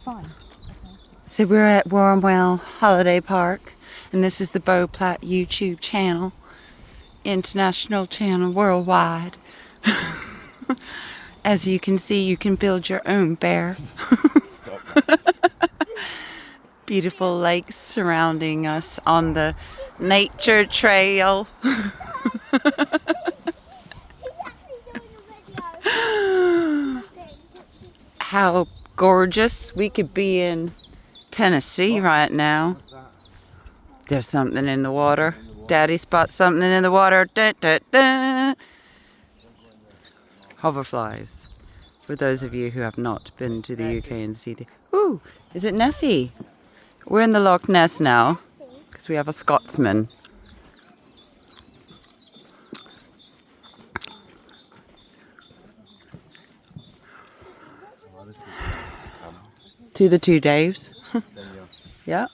fine. So we're at Warmwell Holiday Park, and this is the Beau Platt YouTube channel, international channel, worldwide. As you can see, you can build your own bear. Beautiful lakes surrounding us on the nature trail. How gorgeous. We could be in Tennessee right now. There's something in the water. Daddy spots something in the water. Dun, dun, dun. Hoverflies. For those of you who have not been to the UK and see the... Ooh, is it Nessie? We're in the Loch Ness now because we have a Scotsman. To the two Daves. Yeah.